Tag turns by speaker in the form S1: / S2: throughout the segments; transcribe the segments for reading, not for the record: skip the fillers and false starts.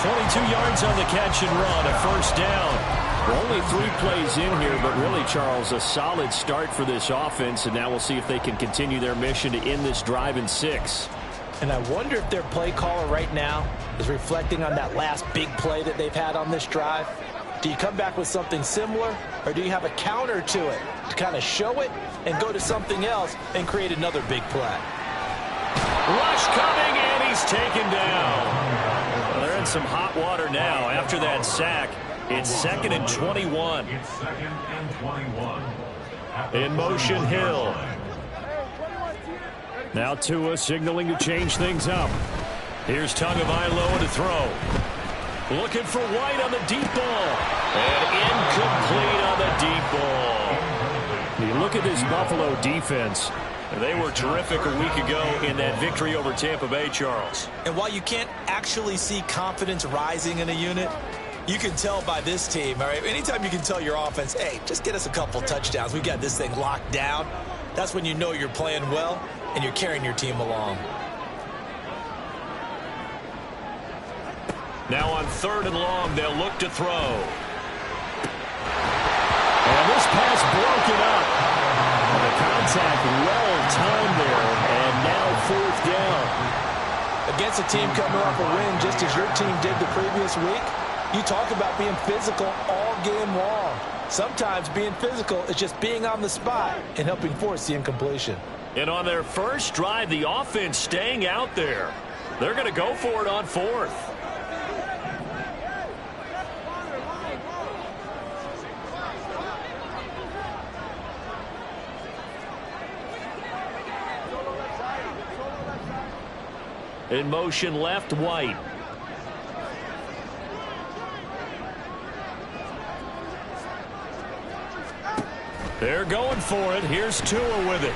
S1: 22 yards on the catch and run, a first down. We're only 3 plays in here, but really, Charles, a solid start for this offense, and now we'll see if they can continue their mission to end this drive in 6.
S2: And I wonder if their play caller right now is reflecting on that last big play that they've had on this drive. Do you come back with something similar, or do you have a counter to it to kind of show it and go to something else and create another big play?
S1: Rush coming, and he's taken down. Well, they're in some hot water now after that sack. It's 2nd and 21.
S3: It's 2nd and 21.
S1: In motion, Hill. Now Tua signaling to change things up. Here's Tagovailoa to throw. Looking for White on the deep ball. And incomplete on the deep ball. You look at this Buffalo defense. They were terrific a week ago in that victory over Tampa Bay, Charles.
S2: And while you can't actually see confidence rising in a unit, you can tell by this team, all right? Anytime you can tell your offense, hey, just get us a couple touchdowns. We got this thing locked down. That's when you know you're playing well and you're carrying your team along.
S1: Now on 3rd and long, they'll look to throw. And this pass broken up. And the contact well-timed there, and now 4th down.
S2: Against a team coming off a win just as your team did the previous week, you talk about being physical all game long. Sometimes being physical is just being on the spot and helping force the incompletion.
S1: And on their first drive, the offense staying out there. They're going to go for it on 4th. In motion left, White. They're going for it. Here's Tua with it.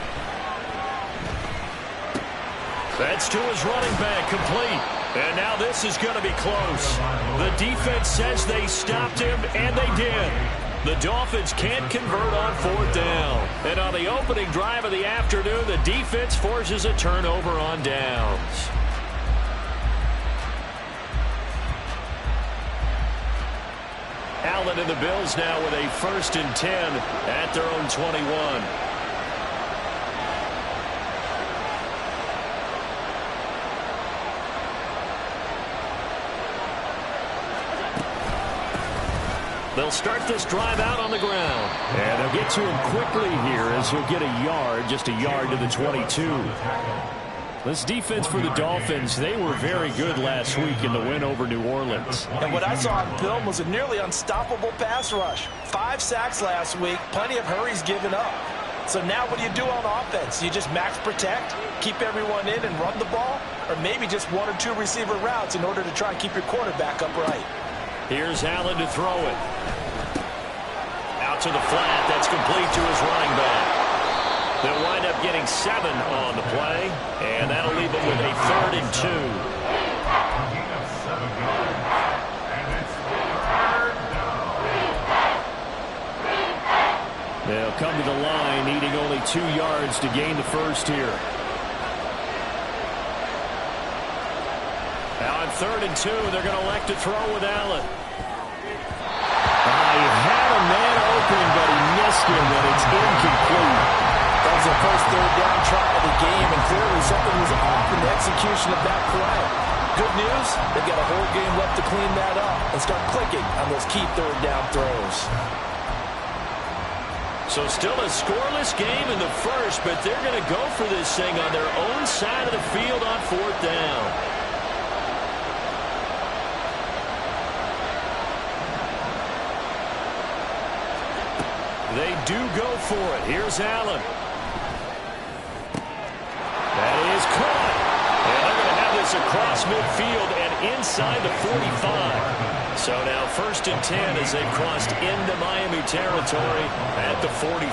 S1: That's Tua's running back, complete. And now this is going to be close. The defense says they stopped him, and they did. The Dolphins can't convert on 4th down. And on the opening drive of the afternoon, the defense forces a turnover on downs. Allen and the Bills now with a 1st and 10 at their own 21. They'll start this drive out on the ground. And they'll get to him quickly here as he'll get a yard, just a yard to the 22. This defense for the Dolphins, they were very good last week in the win over New Orleans.
S2: And what I saw on film was a nearly unstoppable pass rush. 5 sacks last week, plenty of hurries given up. So now what do you do on offense? You just max protect, keep everyone in and run the ball, or maybe just 1 or 2 receiver routes in order to try and keep your quarterback upright.
S1: Here's Allen to throw it. Out to the flat, that's complete to his running back. They'll wind up getting 7 on the play, and that'll leave them with a 3rd and 2. They'll come to the line, needing only 2 yards to gain the first here. Now on 3rd and 2, they're going to elect to throw with Allen. He had a man open, but he missed him, and it's incomplete.
S2: That was the first 3rd down try of the game, and clearly something was off in the execution of that play. Good news, they've got a whole game left to clean that up and start clicking on those key 3rd down throws.
S1: So still a scoreless game in the first, but they're going to go for this thing on their own side of the field on 4th down. They do go for it. Here's Allen. That is caught. And they're going to have this across midfield and inside the 45. So now 1st and 10 as they've crossed into Miami territory at the 43.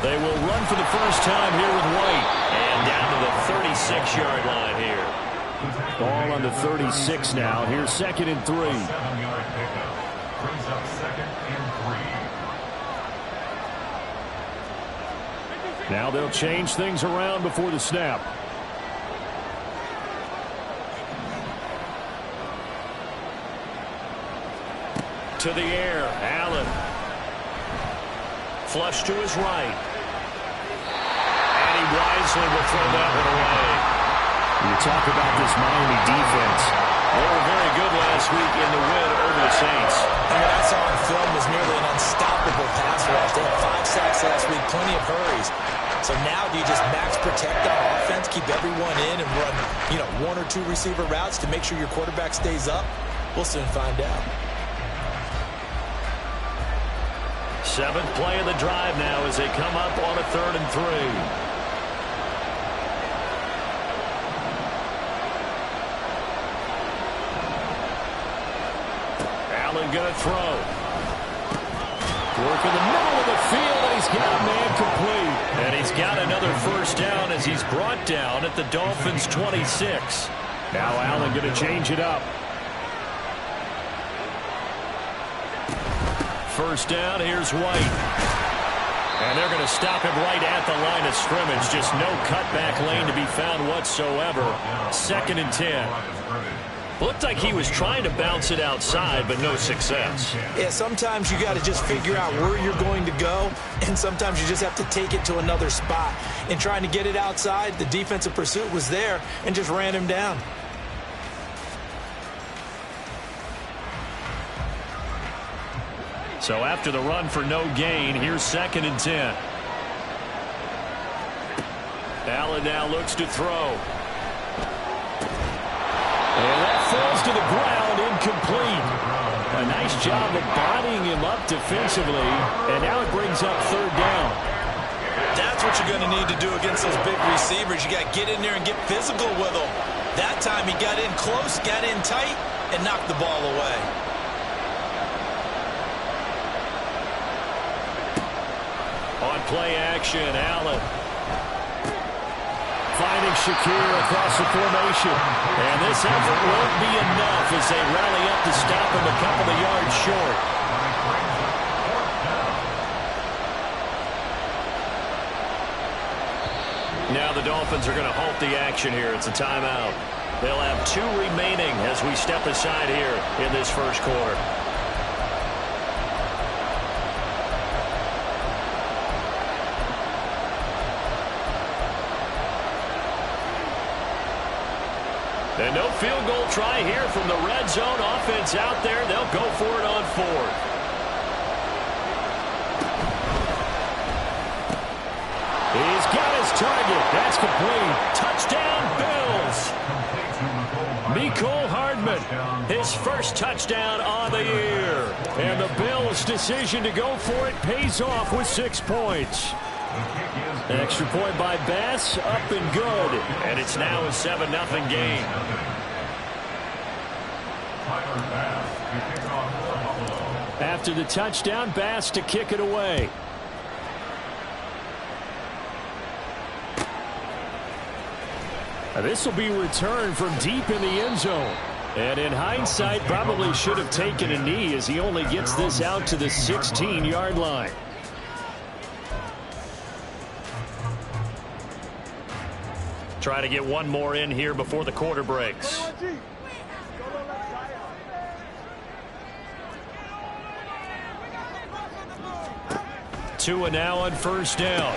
S1: They will run for the first time here with White. And down to the 36-yard line here. Ball on the 36 now. Here's 2nd and 3.
S3: brings up 2nd and 3.
S1: Now they'll change things around before the snap. To the air, Allen. Flush to his right. And he wisely will throw that one away. You talk about this Miami defense. They were very good last week in the win over the Saints.
S2: And what I saw on film was nearly an unstoppable pass rush. They had 5 sacks last week, plenty of hurries. So now do you just max protect on offense, keep everyone in, and run, 1 or 2 receiver routes to make sure your quarterback stays up? We'll soon find out.
S1: 7th play of the drive now as they come up on a 3rd and 3. Allen going to throw. Work in the middle of the field, and he's got a man complete. And he's got another first down as he's brought down at the Dolphins' 26. Now Allen going to change it up. First down, here's White. And they're going to stop him right at the line of scrimmage. Just no cutback lane to be found whatsoever. 2nd and 10. Looked like he was trying to bounce it outside, but no success.
S2: Yeah, sometimes you got to just figure out where you're going to go, and sometimes you just have to take it to another spot. In trying to get it outside, the defensive pursuit was there and just ran him down.
S1: So after the run for no gain, here's 2nd and 10. Allen now looks to throw. And that falls to the ground, incomplete. A nice job of bodying him up defensively, and now it brings up 3rd down.
S2: That's what you're going to need to do against those big receivers. You got to get in there and get physical with them. That time he got in close, got in tight, and knocked the ball away.
S1: On play action, Allen. Finding Shakir across the formation. And this effort won't be enough as they rally up to stop him a couple of yards short. Now the Dolphins are going to halt the action here. It's a timeout. They'll have 2 remaining as we step aside here in this first quarter. And no field goal try here from the red zone. Offense out there. They'll go for it on 4th. He's got his target. That's complete. Touchdown, Bills. Mecole Hardman, his first touchdown on the year. And the Bills' decision to go for it pays off with 6 points. Extra point by Bass, up and good. And it's now a 7-0 game. After the touchdown, Bass to kick it away. This will be returned from deep in the end zone. And in hindsight, probably should have taken a knee as he only gets this out to the 16-yard line. Try to get one more in here before the quarter breaks. Tua now on first down.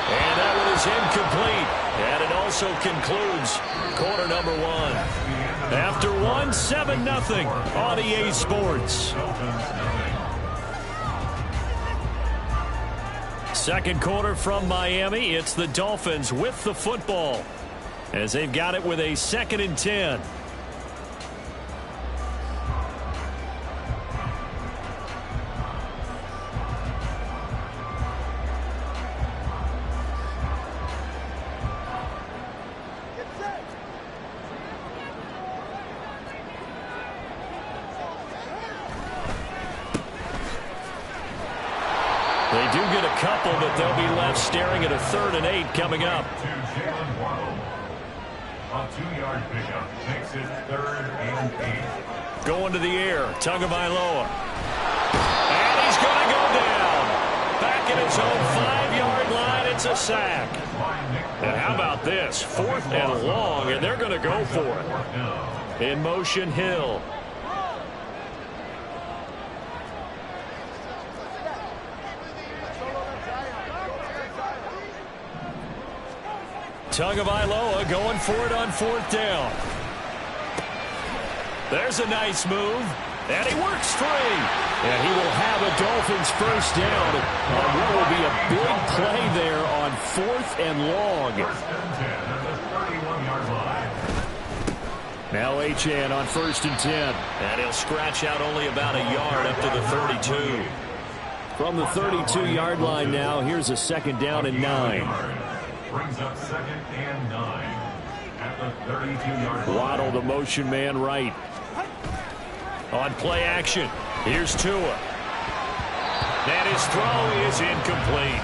S1: And that one is incomplete. And it also concludes quarter number 1. After 1, 7-0 on EA Sports. Second quarter from Miami. It's the Dolphins with the football, as they've got it with a 2nd and 10. They do get a couple, but they'll be left staring at a 3rd and 8 coming up.
S3: A 2-yard pickup makes it 3rd and 8.
S1: Going to the air, Tagovailoa. back at his own 5-yard line. It's a sack. And how about this? 4th and long, and they're going to go for it. In motion, Hill. Tagovailoa going for it on 4th down. There's a nice move. And he works free. And he will have a Dolphins first down. And what will be a big play there on 4th and long.
S3: First and 10 at the 31-yard line.
S1: Now Achane on 1st and 10. And he'll scratch out only about a yard up to the 32. From the 32-yard line now, here's a 2nd down and 9.
S3: Brings up 2nd and 9 at the 32-yard line.
S1: Waddle, the motion man right. On play action, here's Tua. And his throw is incomplete.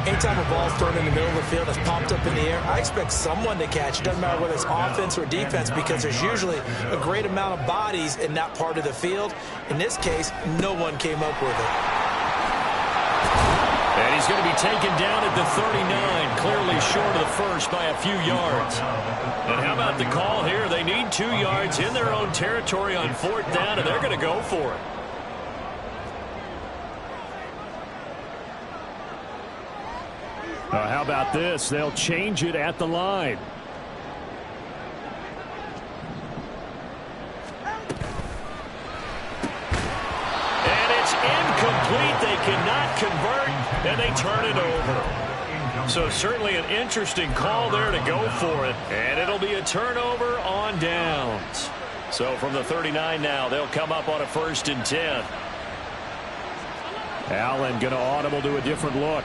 S2: Anytime a ball's thrown in the middle of the field that's popped up in the air, I expect someone to catch. It doesn't matter whether it's offense or defense, because there's usually a great amount of bodies in that part of the field. In this case, no one came up with it.
S1: And he's going to be taken down at the 39, clearly short of the first by a few yards. And how about the call here? They need 2 yards in their own territory on 4th down, and they're going to go for it. How about this? They'll change it at the line. And it's incomplete. They cannot convert, and they turn it over. So certainly an interesting call there to go for it. And it'll be a turnover on downs. So from the 39 now, they'll come up on a 1st and 10. Allen going to audible to a different look.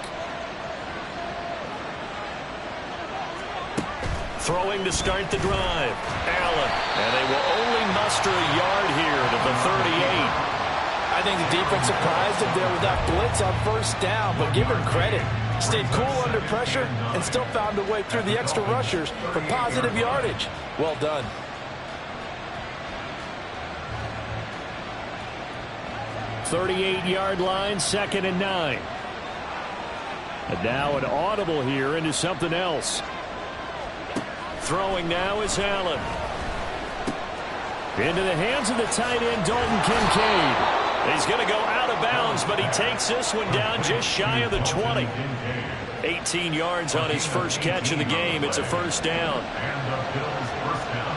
S1: Throwing to start the drive. Allen. And they will only muster a yard here to the 38.
S2: I think the defense surprised him there with that blitz on 1st down, but give him credit. Stayed cool under pressure and still found a way through the extra rushers for positive yardage. Well done.
S1: .38-yard line, 2nd and 9. And now an audible here into something else. Throwing now is Allen. Into the hands of the tight end, Dalton Kincaid. He's going to go out of bounds, but he takes this one down just shy of the 20. 18 yards on his first catch of the game. It's a 1st down.
S3: And the Bills' 1st down.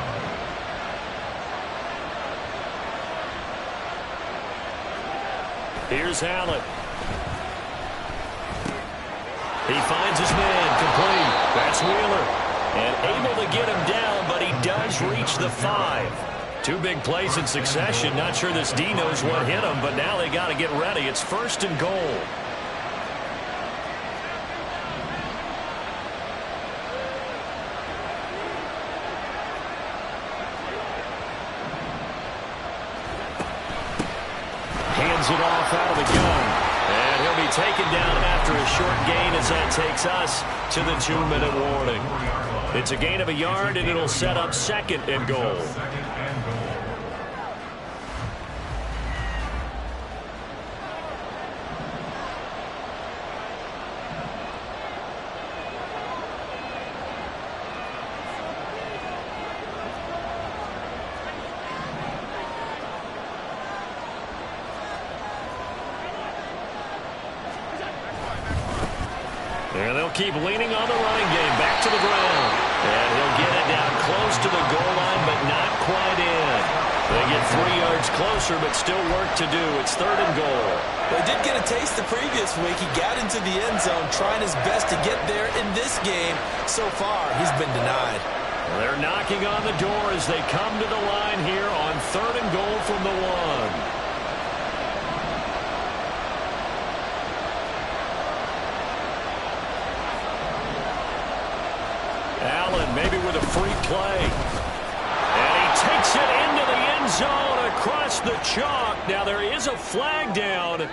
S1: Here's Allen. He finds his man, complete. That's Wheeler. And able to get him down, but he does reach the 5. 2 big plays in succession. Not sure this D knows what hit him, but now they got to get ready. It's 1st and goal. Hands it off out of the gun. And he'll be taken down after a short gain as that takes us to the 2-minute warning. It's a gain of a yard, and it'll set up 2nd and goal. And they'll keep leaning on the running game. Back to the ground. And he'll get it down close to the goal line, but not quite in. They get 3 yards closer, but still work to do. It's 3rd and goal.
S2: Well, he did get a taste the previous week. He got into the end zone, trying his best to get there in this game. So far, he's been denied.
S1: They're knocking on the door as they come to the line here on 3rd and goal from the 1. Allen maybe with a free play. And he takes it into the end zone across the chalk. Now there is a flag down,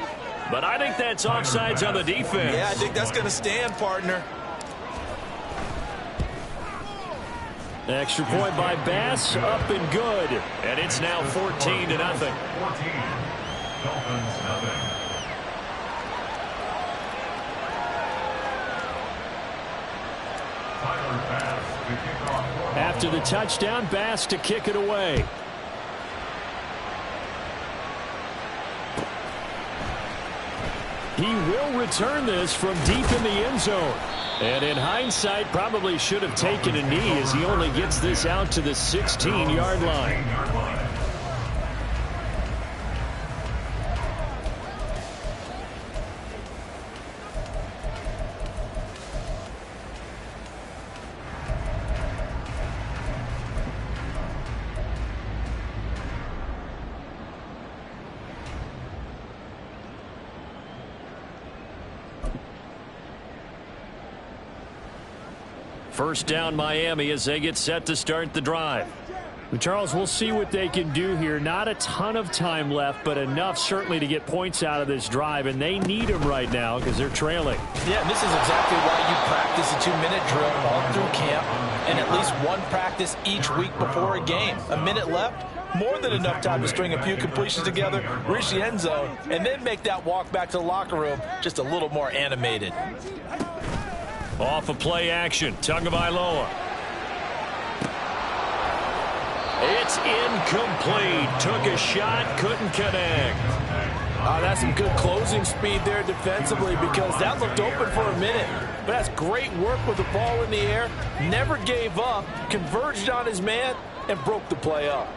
S1: but I think that's offsides on the defense.
S2: Yeah, I think that's going to stand, partner.
S1: Extra point by Bass, up and good. And it's now 14-0.
S3: 14. Dolphins, nothing.
S1: After the touchdown, Bass to kick it away. He will return this from deep in the end zone. And in hindsight, probably should have taken a knee as he only gets this out to the 16-yard line. First down Miami as they get set to start the drive. Charles, we'll see what they can do here. Not a ton of time left, but enough certainly to get points out of this drive, and they need them right now because they're trailing.
S2: Yeah, and this is exactly why you practice a 2-minute drill all through camp and at least one practice each week before a game. A minute left, more than enough time to string a few completions together, reach the end zone, and then make that walk back to the locker room just a little more animated.
S1: Off of play action, Tagovailoa. It's incomplete. Took a shot, couldn't connect.
S2: That's some good closing speed there defensively because that looked open for a minute. But that's great work with the ball in the air. Never gave up, converged on his man, and broke the play up.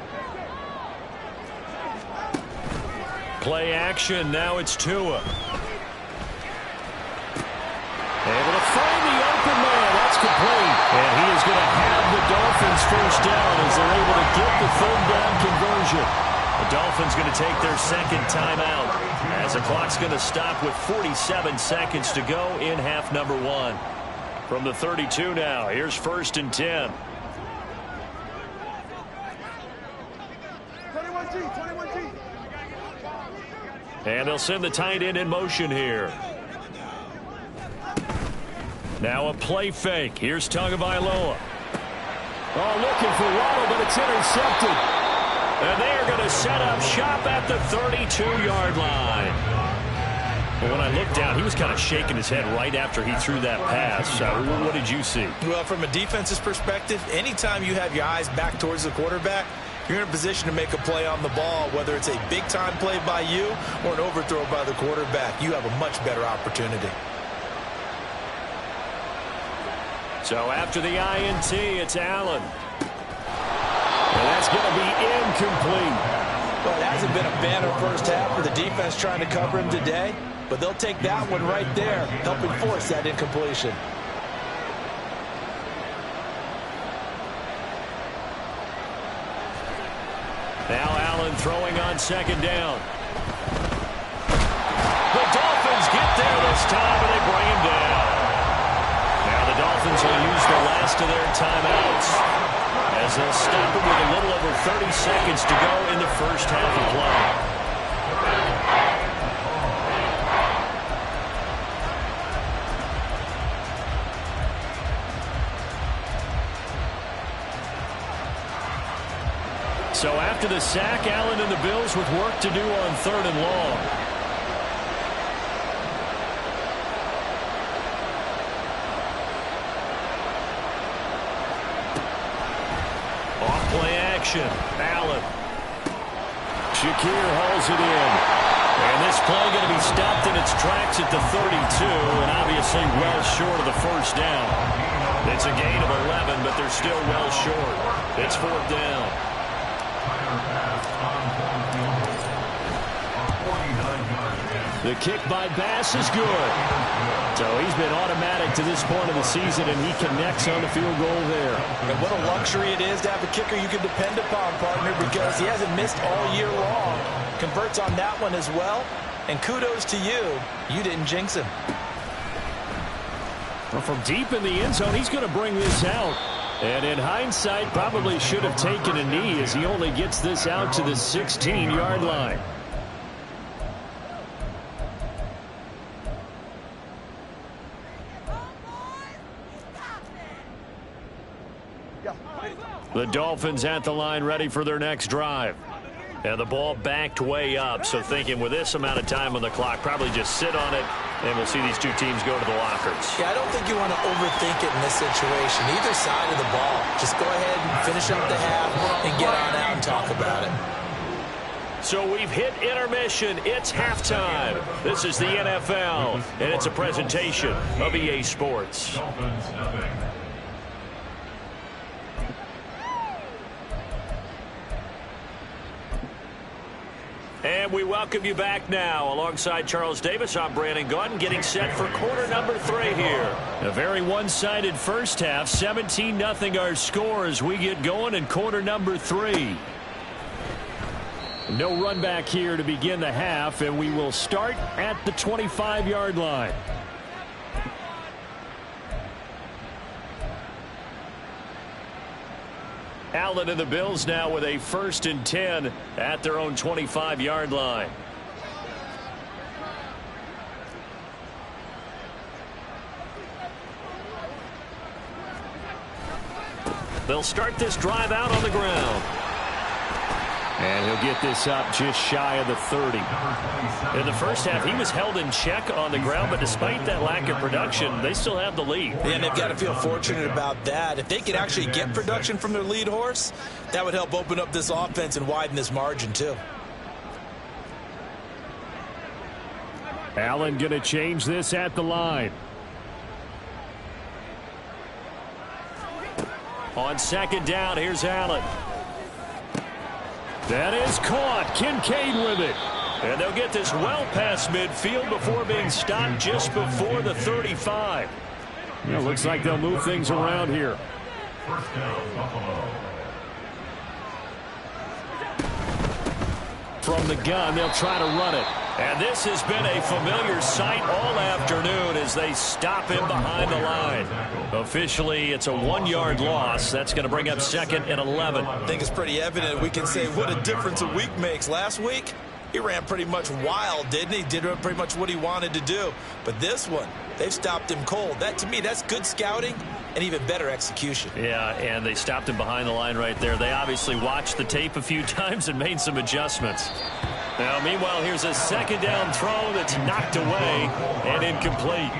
S1: Play action, now it's Tua. Able to find the open man. That's complete. And he is going to have the Dolphins first down as they're able to get the third down conversion. The Dolphins going to take their second timeout as the clock's going to stop with 47 seconds to go in half number one. From the 32 now, here's 1st and 10.
S4: 21G.
S1: And they'll send the tight end in motion here. Now a play fake. Here's Tagovailoa. Oh, looking for Waddle, but it's intercepted. And they're going to set up shop at the 32-yard line. Well, when I looked down, he was kind of shaking his head right after he threw that pass. What did you see?
S2: Well, from a defense's perspective, anytime you have your eyes back towards the quarterback, you're in a position to make a play on the ball, whether it's a big-time play by you or an overthrow by the quarterback. You have a much better opportunity.
S1: So after the INT, it's Allen. And that's going to be incomplete.
S2: Well, it hasn't been a banner first half for the defense trying to cover him today, but they'll take that one right there, helping force that incompletion.
S1: Now Allen throwing on second down. The Dolphins get there this time, and they bring him down. Now the Dolphins will use the last of their timeouts as they'll stop it with a little over 30 seconds to go in the first half of play. So after the sack, Allen and the Bills with work to do on 3rd and long. Off play action. Allen. Shakir hauls it in. And this play going to be stopped in its tracks at the 32, and obviously well short of the first down. It's a gain of 11, but they're still well short. It's 4th down. The kick by Bass is good. So he's been automatic to this point of the season, and he connects on the field goal there.
S2: And what a luxury it is to have a kicker you can depend upon, partner, because he hasn't missed all year long. Converts on that one as well. And kudos to you. You didn't jinx him.
S1: Well, from deep in the end zone, he's going to bring this out. And in hindsight, probably should have taken a knee as he only gets this out to the 16-yard line. The Dolphins at the line ready for their next drive. And the ball backed way up, so thinking with this amount of time on the clock, probably just sit on it And we'll see these two teams go to the lockers.
S2: Yeah, I don't think you want to overthink it in this situation. Either side of the ball. Just go ahead and finish up the half and get on out and talk about it.
S1: So we've hit intermission. It's halftime. This is the NFL, and it's a presentation of EA Sports.
S3: Dolphins nothing.
S1: And we welcome you back now. Alongside Charles Davis, I'm Brandon Gaudin, getting set for quarter number 3 here. A very one-sided first half, 17-0 our score as we get going in quarter number 3. No run back here to begin the half, and we will start at the 25-yard line. Allen and the Bills now with a 1st and 10 at their own 25-yard line. They'll start this drive out on the ground. And he'll get this up just shy of the 30. In the first half, he was held in check on the ground, but despite that lack of production, they still have the lead.
S2: Yeah, and they've got to feel fortunate about that. If they could actually get production from their lead horse, that would help open up this offense and widen this margin, too.
S1: Allen going to change this at the line. On 2nd down, here's Allen. That is caught. Kincaid with it. And they'll get this well past midfield before being stopped just before the 35. Yeah, looks like they'll move things around here.
S3: First down, Buffalo.
S1: From the gun, they'll try to run it. And this has been a familiar sight all afternoon as they stop him behind the line. Officially, it's a 1-yard loss. That's going to bring up 2nd and 11.
S2: I think it's pretty evident. We can say what a difference a week makes. Last week, he ran pretty much wild, didn't he? Did pretty much what he wanted to do. But this one, they've stopped him cold. That, to me, that's good scouting and even better execution.
S1: Yeah, and they stopped him behind the line right there. They obviously watched the tape a few times and made some adjustments. Now, meanwhile, here's a 2nd down throw that's knocked away and incomplete.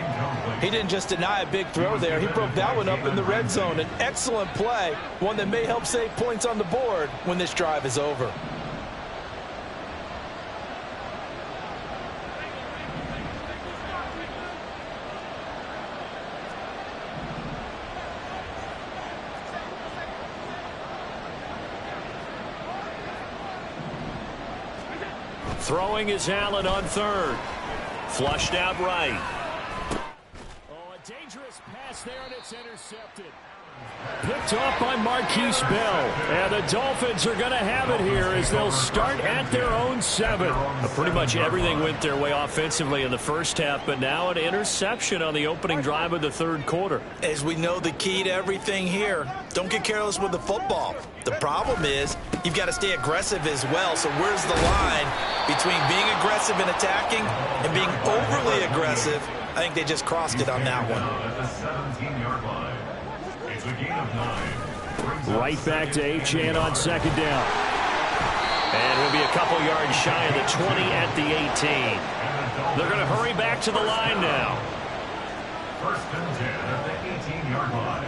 S2: He didn't just deny a big throw there. He broke that one up in the red zone. An excellent play, one that may help save points on the board when this drive is over.
S1: Throwing is Allen on 3rd. Flushed out right. Oh, a dangerous pass there, and it's intercepted. Picked off by Marquise Bell. And the Dolphins are going to have it here as they'll start at their own 7. Pretty much everything went their way offensively in the first half, but now an interception on the opening drive of the 3rd quarter.
S2: As we know, the key to everything here, don't get careless with the football. The problem is you've got to stay aggressive as well. So where's the line between being aggressive and attacking and being overly aggressive? I think they just crossed it on that one.
S3: At the 17-yard line. It's a gain of 9.
S1: Right back to Achane on 2nd down. And we'll be a couple yards shy of the 20 at the 18. They're going to hurry back to the line now.
S3: 1st and 10 at the 18-yard line.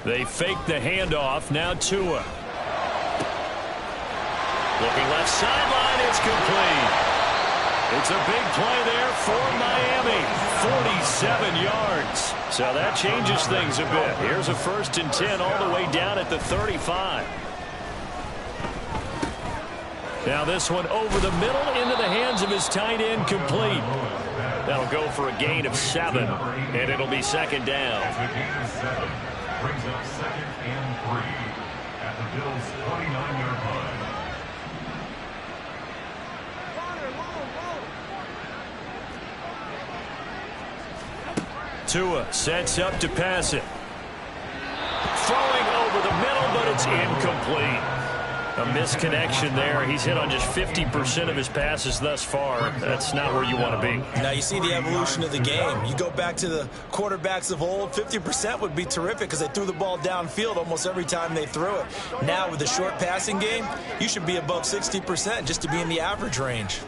S1: They fake the handoff. Now Tua. Looking left sideline. It's complete. It's a big play there for Miami. 47 yards. So that changes things a bit. Here's a 1st and 10 all the way down at the 35. Now this one over the middle into the hands of his tight end, complete. That'll go for a gain of 7, and it'll be 2nd down.
S3: It's a gain of 7. Brings up 2nd and 3 at the Bills' 29-yard line.
S1: Tua sets up to pass it. Throwing over the middle, but it's incomplete. A misconnection there. He's hit on just 50% of his passes thus far. That's not where you want to be.
S2: Now you see the evolution of the game. You go back to the quarterbacks of old, 50% would be terrific because they threw the ball downfield almost every time they threw it. Now with the short passing game, you should be above 60% just to be in the average range.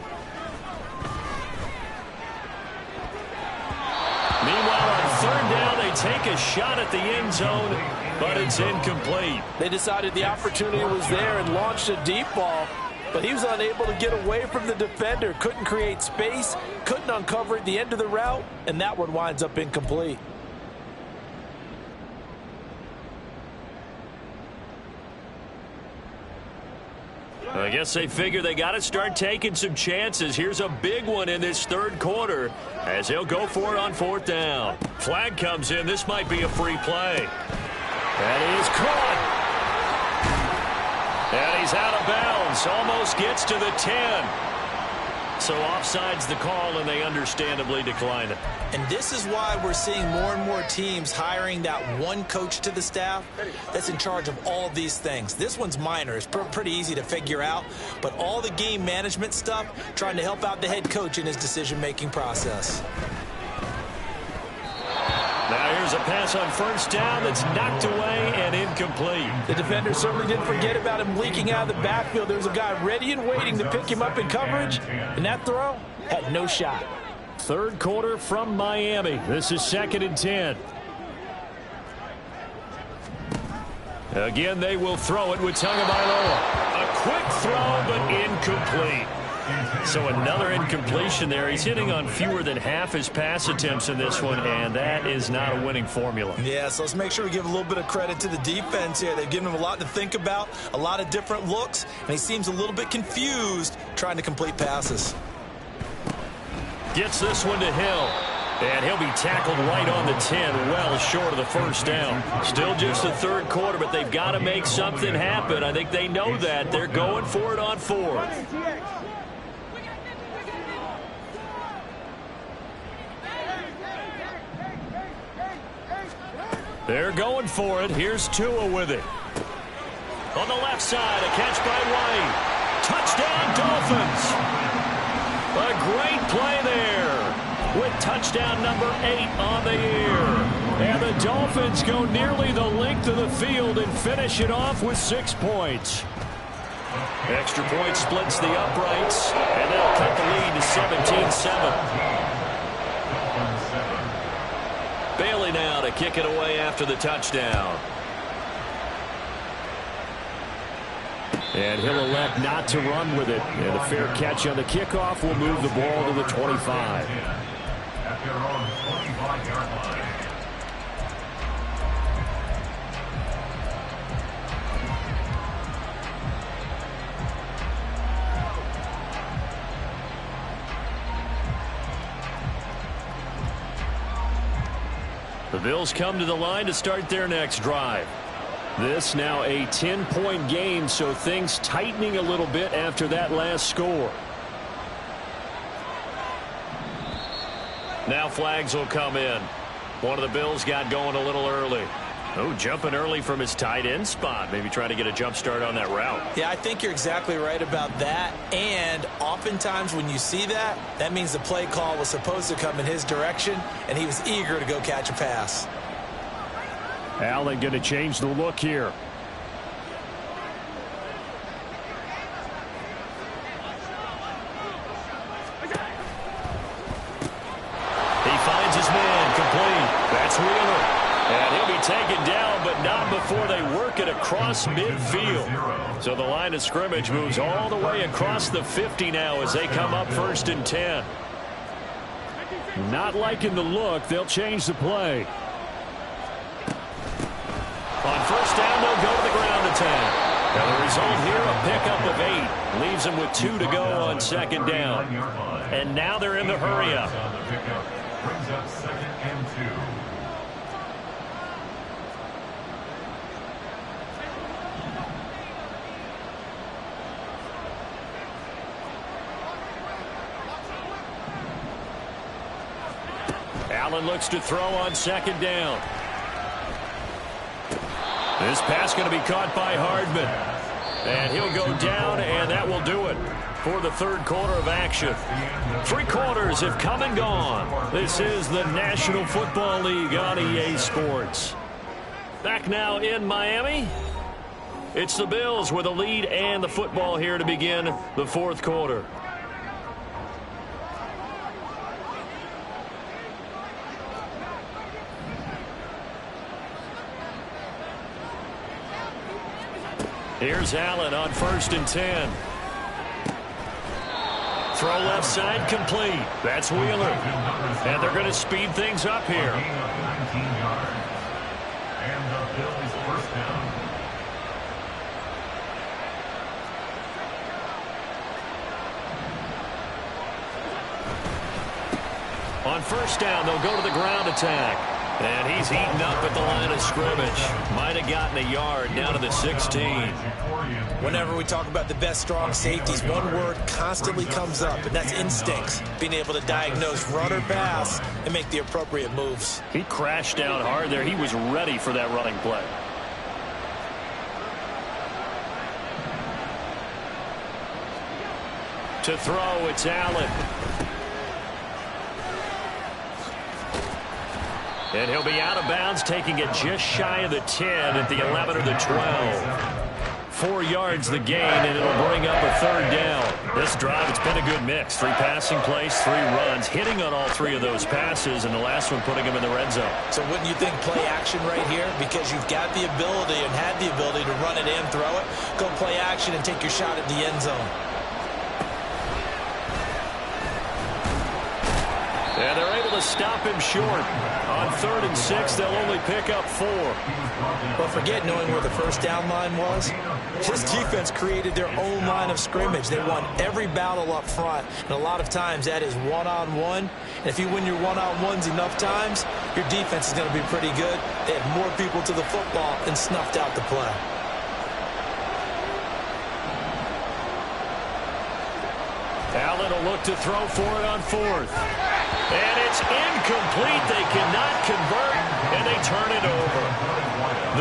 S1: take a shot at the end zone, but it's incomplete.
S2: They decided the opportunity was there and launched a deep ball, but he was unable to get away from the defender. Couldn't create space, couldn't uncover at the end of the route, and that one winds up incomplete.
S1: I guess they figure they got to start taking some chances. Here's a big one in this third quarter as he'll go for it on fourth down. Flag comes in. This might be a free play. And he's caught. And he's out of bounds. Almost gets to the 10. So offside's the call, and they understandably decline it.
S2: And this is why we're seeing more and more teams hiring that one coach to the staff that's in charge of all of these things. This one's minor. It's pretty easy to figure out. But all the game management stuff, trying to help out the head coach in his decision-making process.
S1: Now here's a pass on first down that's knocked away and incomplete.
S2: The defender certainly didn't forget about him leaking out of the backfield. There was a guy ready and waiting to pick him up in coverage, and that throw had no shot.
S1: Third quarter from Miami. This is 2nd and 10. Again, they will throw it with Tagovailoa. A quick throw, but incomplete. So another incompletion there. He's hitting on fewer than half his pass attempts in this one, and that is not a winning formula.
S2: Yeah, so let's make sure we give a little bit of credit to the defense here. They've given him a lot to think about, a lot of different looks, and he seems a little bit confused trying to complete passes.
S1: Gets this one to Hill. And he'll be tackled right on the 10, well short of the first down. Still just the third quarter, but they've got to make something happen. I think they know that. They're going for it on fourth. They're going for it. Here's Tua with it. On the left side, a catch by White. Touchdown, Dolphins. A great play there with touchdown number 8 on the year. And the Dolphins go nearly the length of the field and finish it off with 6 points. Extra point splits the uprights, and they'll cut the lead to 17-7. Bailey now to kick it away after the touchdown. And he'll elect not to run with it. And a fair catch on the kickoff will move the ball to the 25.
S3: At their own 25-yard line.
S1: The Bills come to the line to start their next drive. This now a 10-point game, so things tightening a little bit after that last score. Now flags will come in. One of the Bills got going a little early. Oh, jumping early from his tight end spot. Maybe trying to get a jump start on that route.
S2: Yeah, I think you're exactly right about that. And oftentimes when you see that, that means the play call was supposed to come in his direction, and he was eager to go catch a pass.
S1: Allen going to change the look here. He finds his man complete. That's Wheeler. And he'll be taken down, but not before they work it across midfield. So the line of scrimmage moves all the way across the 50 now as they come up 1st and 10. Not liking the look. They'll change the play. On first down, they'll go to the ground attack. Now the result here, a pickup of 8. Leaves them with 2 to go on 2nd down. And now they're in the hurry up.
S3: Brings up 2nd and 2.
S1: Allen looks to throw on 2nd down. This pass going to be caught by Hardman. And he'll go down, and that will do it for the third quarter of action. 3 quarters have come and gone. This is the National Football League on EA Sports. Back now in Miami. It's the Bills with a lead and the football here to begin the 4th quarter. Here's Allen on 1st and 10. Throw left side complete. That's Wheeler. And they're going to speed things up here.
S3: And the Bills first down.
S1: On 1st down, they'll go to the ground attack. And he's eaten up at the line of scrimmage. Might have gotten a yard down to the 16.
S2: Whenever we talk about the best strong safeties, one word constantly comes up, and that's instincts. Being able to diagnose run or pass and make the appropriate moves.
S1: He crashed down hard there. He was ready for that running play. To throw, it's Allen. And he'll be out of bounds, taking it just shy of the 10 at the 11 or the 12. 4 yards the gain, and it'll bring up a 3rd down. This drive, it's been a good mix. 3 passing plays, 3 runs, hitting on all 3 of those passes, and the last one putting him in the red zone.
S2: So wouldn't you think play action right here? Because you've got the ability and had the ability to run it and throw it. Go play action and take your shot at the end zone.
S1: And they're able to stop him short. On 3rd and 6, they'll only pick up 4.
S2: But forget knowing where the first down line was. This defense created their own line of scrimmage. They won every battle up front. And a lot of times that is one-on-one. And if you win your one-on-ones enough times, your defense is going to be pretty good. They had more people to the football and snuffed out the play.
S1: Allen will look to throw for it on 4th. And it's incomplete. They cannot convert, and they turn it over.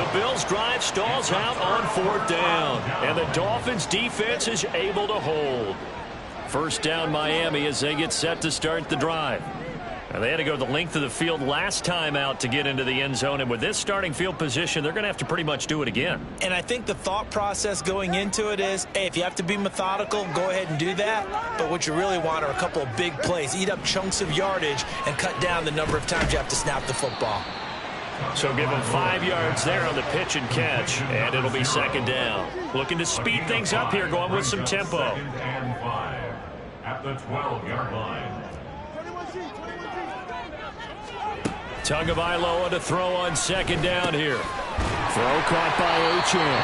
S1: The Bills' drive stalls out on 4th down, and the Dolphins' defense is able to hold. 1st down Miami as they get set to start the drive. And they had to go the length of the field last time out to get into the end zone. And with this starting field position, they're going to have to pretty much do it again.
S2: And I think the thought process going into it is, hey, if you have to be methodical, go ahead and do that. But what you really want are a couple of big plays. Eat up chunks of yardage and cut down the number of times you have to snap the football.
S1: So give them 5 yards there on the pitch and catch. And it'll be 2nd down. Looking to speed things up here, going with some tempo.
S3: 2nd and 5 at the 12-yard line.
S1: Tagovailoa to throw on 2nd down here. Throw caught by Achane.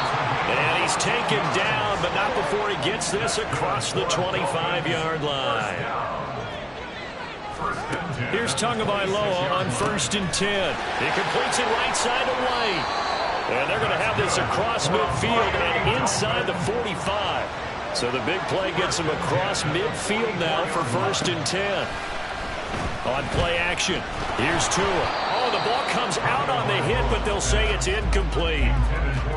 S1: And he's taken down, but not before he gets this across the 25-yard line. Here's Tagovailoa on 1st and 10. He completes it right side to White. And they're going to have this across midfield and inside the 45. So the big play gets him across midfield now for 1st and 10. On play action, here's Tua. Oh, the ball comes out on the hit, but they'll say it's incomplete.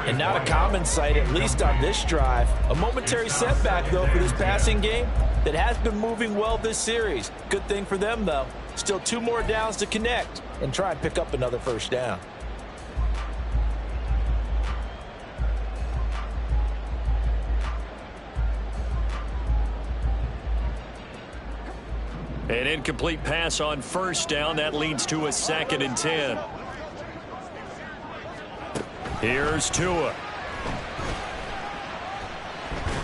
S2: And not a common sight, at least on this drive. A momentary setback, though, for this passing game that has been moving well this series. Good thing for them, though. Still 2 more downs to connect and try and pick up another 1st down.
S1: An incomplete pass on 1st down. That leads to a 2nd and 10. Here's Tua.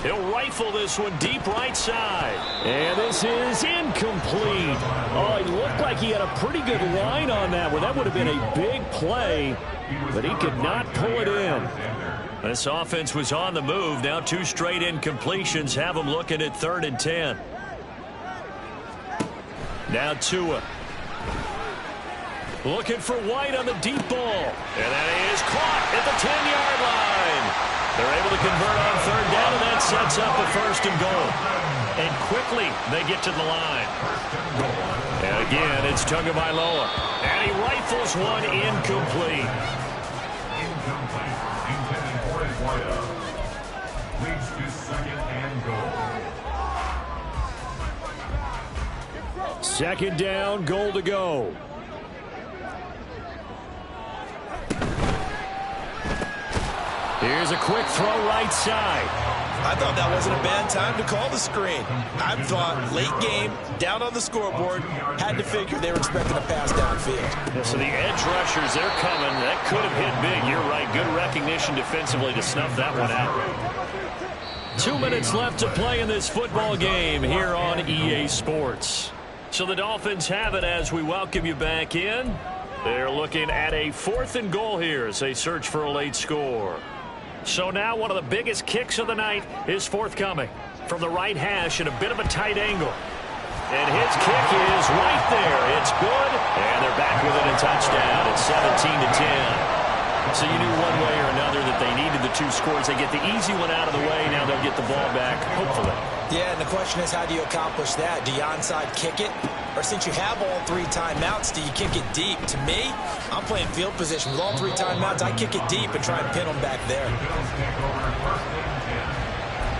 S1: He'll rifle this one deep right side. And this is incomplete. Oh, he looked like he had a pretty good line on that one. That would have been a big play, but he could not pull it in. This offense was on the move. Now 2 straight incompletions have them looking at 3rd and 10. Now Tua. Looking for White on the deep ball. And that is caught at the 10-yard line. They're able to convert on 3rd down, and that sets up a 1st and goal. And quickly they get to the line. And again, it's Tagovailoa. And he rifles one incomplete.
S3: Incomplete. Intended for his wideout. Leads to 2nd and goal.
S1: 2nd down, goal to go. Here's a quick throw right side.
S2: I thought that wasn't a bad time to call the screen. I thought late game, down on the scoreboard, had to figure they were expecting a pass downfield.
S1: Yeah, so the edge rushers, they're coming. That could have hit big. You're right. Good recognition defensively to snuff that one out. 2 minutes left to play in this football game here on EA Sports. So the Dolphins have it as we welcome you back in. They're looking at a 4th and goal here as they search for a late score. So now one of the biggest kicks of the night is forthcoming from the right hash at a bit of a tight angle. And his kick is right there. It's good. And they're back with it and touchdown. It's 17-10. So you knew one way or another that they needed the 2 scores. They get the easy one out of the way. Now they'll get the ball back, hopefully.
S2: Yeah, and the question is, how do you accomplish that? Do you onside kick it? Or since you have all 3 timeouts, do you kick it deep? To me, I'm playing field position. With all 3 timeouts, I kick it deep and try and pin them back there.
S3: Bills take over 1st and 10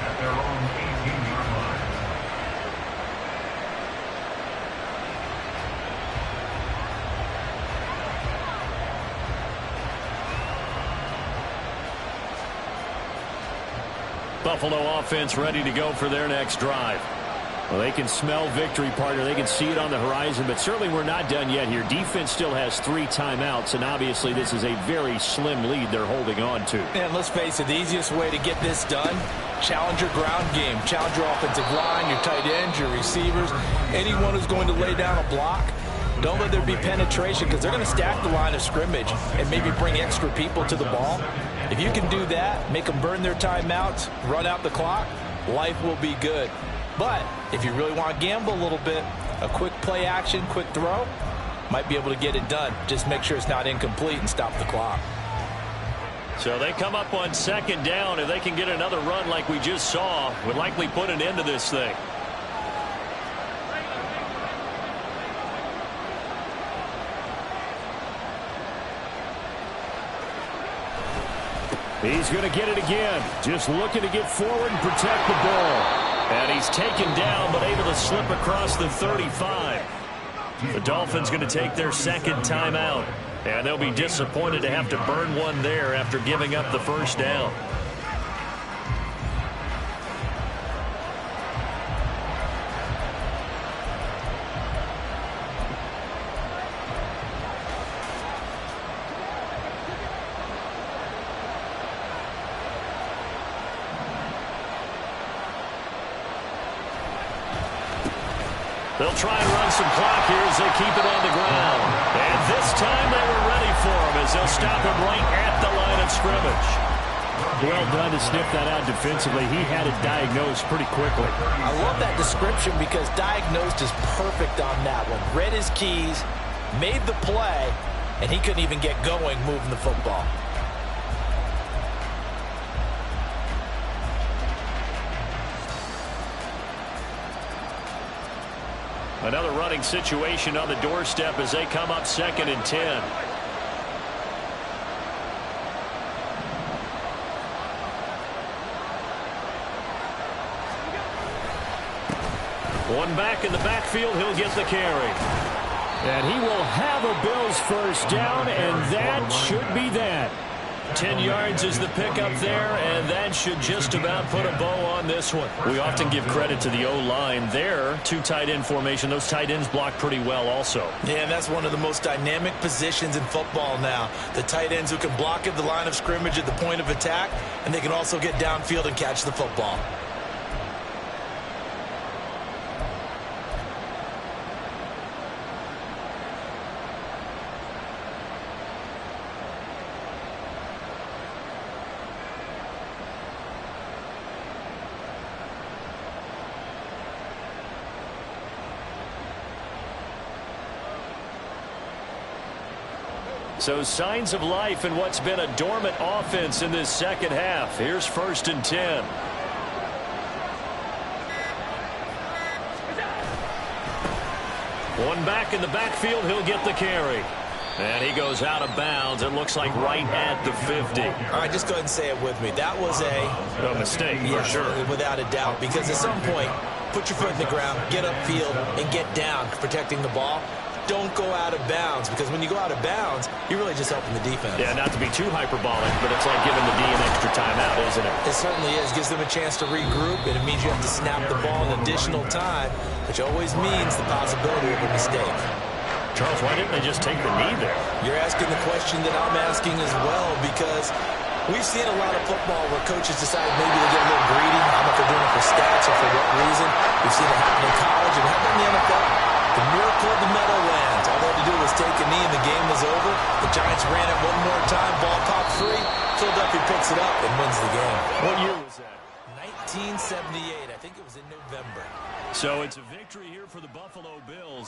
S3: at their own 18-yard line.
S1: Buffalo offense ready to go for their next drive. Well, they can smell victory, partner. They can see it on the horizon, but certainly we're not done yet here. Defense still has 3 timeouts, and obviously this is a very slim lead they're holding on to.
S2: And let's face it, the easiest way to get this done, challenge your ground game. Challenge your offensive line, your tight ends, your receivers, anyone who's going to lay down a block. Don't let there be penetration because they're going to stack the line of scrimmage and maybe bring extra people to the ball. If you can do that, make them burn their timeouts, run out the clock, life will be good. But if you really want to gamble a little bit, a quick play action, quick throw, might be able to get it done. Just make sure it's not incomplete and stop the clock.
S1: So they come up on 2nd down. If they can get another run like we just saw, would likely put an end to this thing. He's going to get it again. Just looking to get forward and protect the ball. And he's taken down, but able to slip across the 35. The Dolphins going to take their 2nd timeout. And they'll be disappointed to have to burn one there after giving up the 1st down. They'll try and run some clock here as they keep it on the ground. And this time they were ready for him as they'll stop him right at the line of scrimmage. Well done to sniff that out defensively. He had it diagnosed pretty quickly.
S2: I love that description because diagnosed is perfect on that one. Read his keys, made the play, and he couldn't even get going moving the football.
S1: Another running situation on the doorstep as they come up 2nd and 10. One back in the backfield, he'll get the carry. And he will have a Bills 1st down, and that should be that. 10 yards is the pickup there, and that should just about put a bow on this one. We often give credit to the O-line there. 2 tight end formation. Those tight ends block pretty well also.
S2: Yeah, and that's one of the most dynamic positions in football now. The tight ends who can block at the line of scrimmage at the point of attack, and they can also get downfield and catch the football.
S1: So signs of life in what's been a dormant offense in this 2nd half. Here's 1st and 10. One back in the backfield, he'll get the carry. And he goes out of bounds. It looks like right at the 50.
S2: All right, just go ahead and say it with me. That was
S1: a mistake,
S2: for
S1: sure.
S2: Without a doubt, because at some point, put your foot in the ground, get upfield, and get down, protecting the ball. Don't go out of bounds, because when you go out of bounds, you're really just helping the defense.
S1: Yeah, not to be too hyperbolic, but it's like giving the D an extra timeout. isn't it?
S2: It certainly is. Gives them a chance to regroup, and it means you have to snap the ball in additional time, which always means the possibility of a mistake.
S1: Charles, why didn't they just take the knee there?
S2: You're asking the question that I'm asking as well, because we've seen a lot of football where coaches decide maybe they get a little greedy. I don't know if they're doing it for stats or for what reason. We've seen it happen in college and happen in the NFL. The miracle of the Meadowlands. All they had to do was take a knee and the game was over. The Giants ran it one more time. Ball popped free. Philadelphia picks it up and wins the game.
S1: What year was that?
S2: 1978. I think it was in November.
S1: So it's a victory here for the Buffalo Bills.